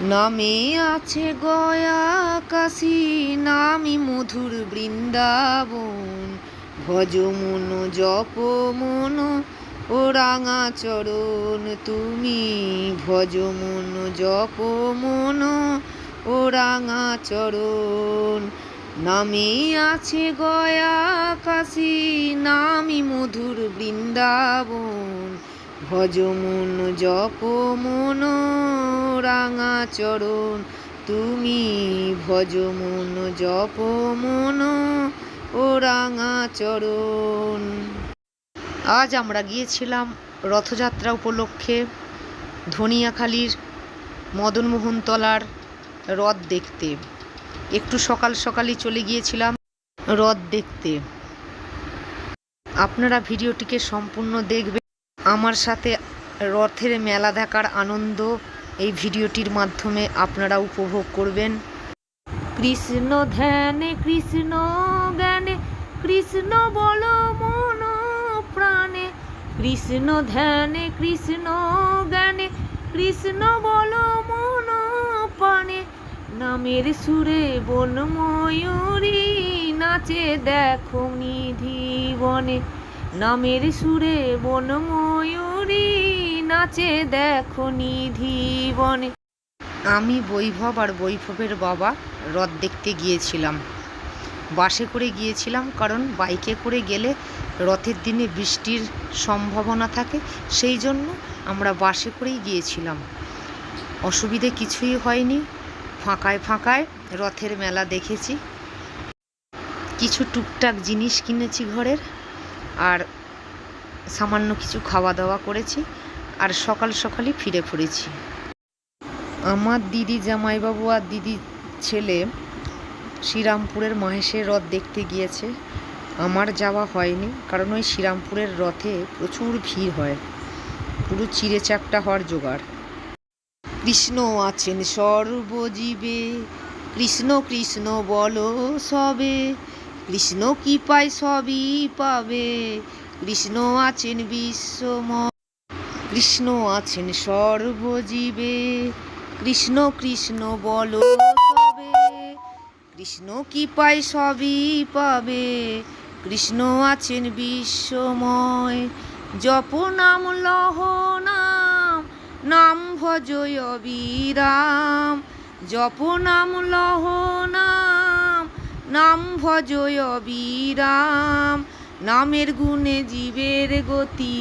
নামে আছে গয়া কাশী, নামি মধুর বৃন্দাবন। ভজ মন জপ মন ও রাঙা চরণ তুমি, ভজ মন জপ মন ও রাঙা চরণ। নামে আছে গয়া কাশী, নামি মধুর বৃন্দাবন। ভজ মন জপ মন রাঙা চরণ তুমি, ভজ মন জপ মন ও রাঙা চরণ। আজ আমরা গিয়েছিলাম রথযাত্রা উপলক্ষে ধনিয়াখালীর মদনমোহনতলার রথ দেখতে। একটু সকাল সকালই চলে গিয়েছিলাম রথ দেখতে। আপনারা ভিডিওটিকে সম্পূর্ণ দেখবেন। আমার সাথে রথের মেলা দেখার আনন্দ এই ভিডিওটির মাধ্যমে আপনারা উপভোগ করবেন। কৃষ্ণ ধ্যানে কৃষ্ণ জ্ঞানে, কৃষ্ণ বল মন প্রাণে। কৃষ্ণ ধ্যানে কৃষ্ণ জ্ঞানে, কৃষ্ণ বল মন প্রাণে। নামের সুরে বন ময়ূরী নাচে দেখো নিধি বনে। নামের সুরে বন ময়ূরী নাচে দেখো নিধি বনে। আমি বৈভব আর বৈভবের বাবা রথ দেখতে গিয়েছিলাম। বাসে করে গিয়েছিলাম, কারণ বাইকে করে গেলে রথের দিনে বৃষ্টির সম্ভাবনা থাকে, সেই জন্য আমরা বাসে করেই গিয়েছিলাম। অসুবিধে কিছুই হয়নি, ফাঁকায় ফাঁকায় রথের মেলা দেখেছি। কিছু টুকটাক জিনিস কিনেছি ঘরের, আর সামান্য কিছু খাওয়া দাওয়া করেছি, আর সকাল সকালই ফিরে পড়েছি। আমার দিদি জামাইবাবু আর দিদি ছেলে শ্রীরামপুরের মাহেশের রথ দেখতে গিয়েছে। আমার যাওয়া হয়নি, কারণ ওই শ্রীরামপুরের রথে প্রচুর ভিড় হয়, পুরো চিড়ে চ্যাপ্টা হওয়ার জোগাড়। কৃষ্ণ আছেন সর্বজীবে, কৃষ্ণ কৃষ্ণ বলো সবে। কৃষ্ণ কি পায় সবই পাবে, কৃষ্ণ আছেন বিশ্বময়। কৃষ্ণ আছেন সর্বজীবে, কৃষ্ণ কৃষ্ণ বলো সবে। কৃষ্ণ কি পায় সবই পাবে, কৃষ্ণ আছেন বিশ্বময়। জপ নাম লহ নাম, নাম ভজয় অবিরাম। জপ নাম লহ নাম, নাম ভজয় অবিরাম। নামের গুণে জীবের গতি,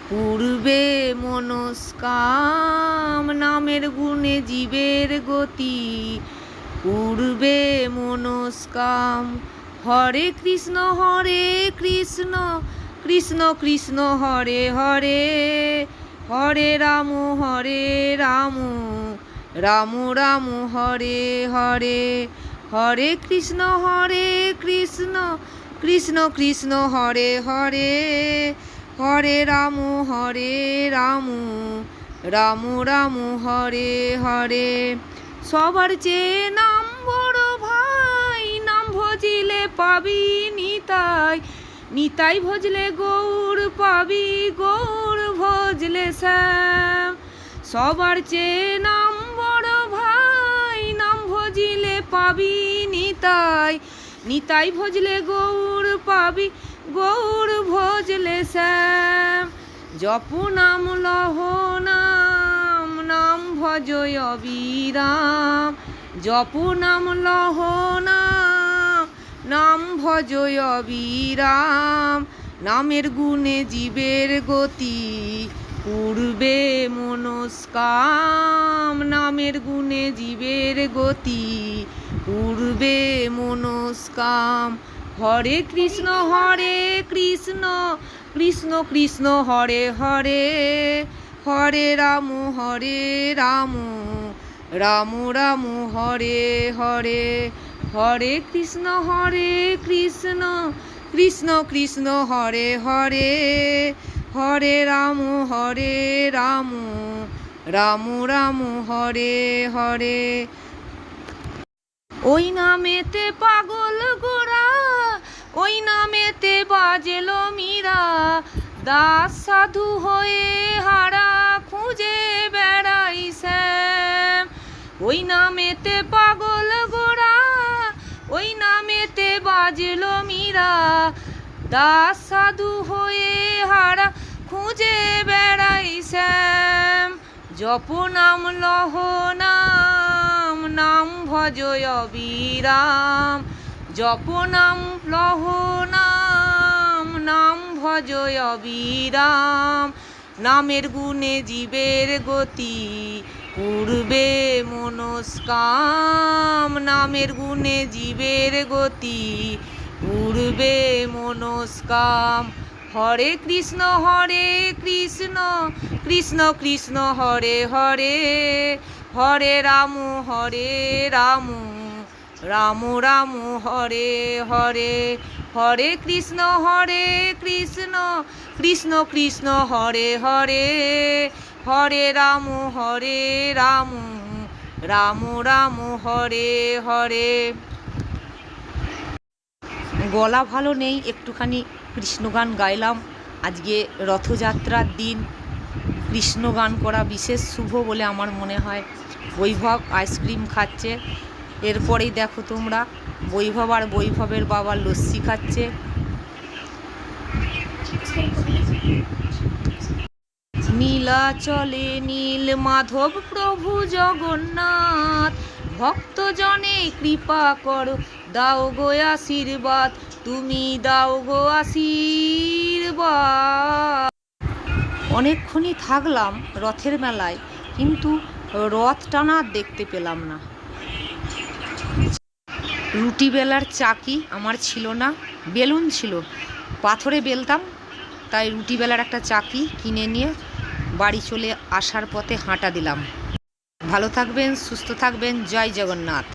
পূর্বে মনস্কাম। নামের গুণে জীবের গতি, পূর্বে মনস্কাম। হরে কৃষ্ণ কৃষ্ণ কৃষ্ণ হরে হরে। হরে রাম রাম রাম হরে হরে। হরে কৃষ্ণ কৃষ্ণ কৃষ্ণ হরে হরে। হরে রাম রাম রাম হরে হরে। সবার চেয়ে নাম বড় ভাই, নাম ভজিলে পাবি নিতাই। নিতাই ভজলে গৌর পাবি, গৌর ভজলে শ্যাম। সবার চেয়ে নাম বড় ভাই, নাম ভজিলে পাবি নিতাই। নিতাই ভজলে গৌর পাবি, গৌর ভজলে শ্যাম। জপ নাম লহ নাম, নাম ভজয় অবিরাম। জপ নাম লহ নাম, নাম ভজয় অবিরাম। নামের গুণে জীবের গতি, পূর্বে মনস্কাম। নামের গুণে জীবের গতি, পূর্বে মনস্কাম। হরে কৃষ্ণ কৃষ্ণ কৃষ্ণ হরে হরে। হরে রাম রাম রাম হরে হরে। হরে কৃষ্ণ কৃষ্ণ কৃষ্ণ হরে হরে। হরে রাম রাম রাম হরে হরে। ওই নামেতে পাগল গোরা, ওই নামেতে বাজেল মীরা। দাস সাধু হয়ে হারা খুঁজে বেড়াই শ্যাম। ওই নামেতে পাগল গোরা, ওই নামেতে বাজলো মীরা। দাস সাধু হয়ে হারা খুঁজে বেড়াই শ্যাম। জপ নাম লহ নাম, নাম ভজয় অবিরাম। জপ নাম লহ নাম, নাম ভজয় অবিরাম। নামের গুণে জীবের গতি, পূর্বে মনস্কাম। নামের গুণে জীবের গতি, পূর্বে মনস্কাম। হরে কৃষ্ণ কৃষ্ণ কৃষ্ণ হরে হরে, হরে রাম রাম রাম হরে হরে। হরে কৃষ্ণ কৃষ্ণ কৃষ্ণ হরে হরে, হরে রাম রাম রাম হরে হরে। গলা ভালো নেই, একটুখানি কৃষ্ণগান গাইলাম। আজকে রথযাত্রার দিন কৃষ্ণগান করা বিশেষ শুভ বলে আমার মনে হয়। বৈভব আইসক্রিম খাচ্ছে, এরপরেই দেখো তোমরা বৈভব আর বৈভবের বাবা লস্যি খাচ্ছে। নীলাচলে নীল মাধব প্রভু জগন্নাথ, ভক্তজনে কৃপা করো, দাও গো আশীর্বাদ, তুমি দাও গো আশীর্বাদ। অনেকক্ষণই থাকলাম রথের মেলায়, কিন্তু রথ টানা দেখতে পেলাম না। রুটি বেলার চাকি আমার ছিল না, বেলুন ছিল, পাথরে বেলতাম, তাই রুটি বেলার একটা চাকি কিনে নিয়ে বাড়ি চলে আসার পথে হাঁটা দিলাম। ভালো থাকবেন, সুস্থ থাকবেন, জয় জগন্নাথ।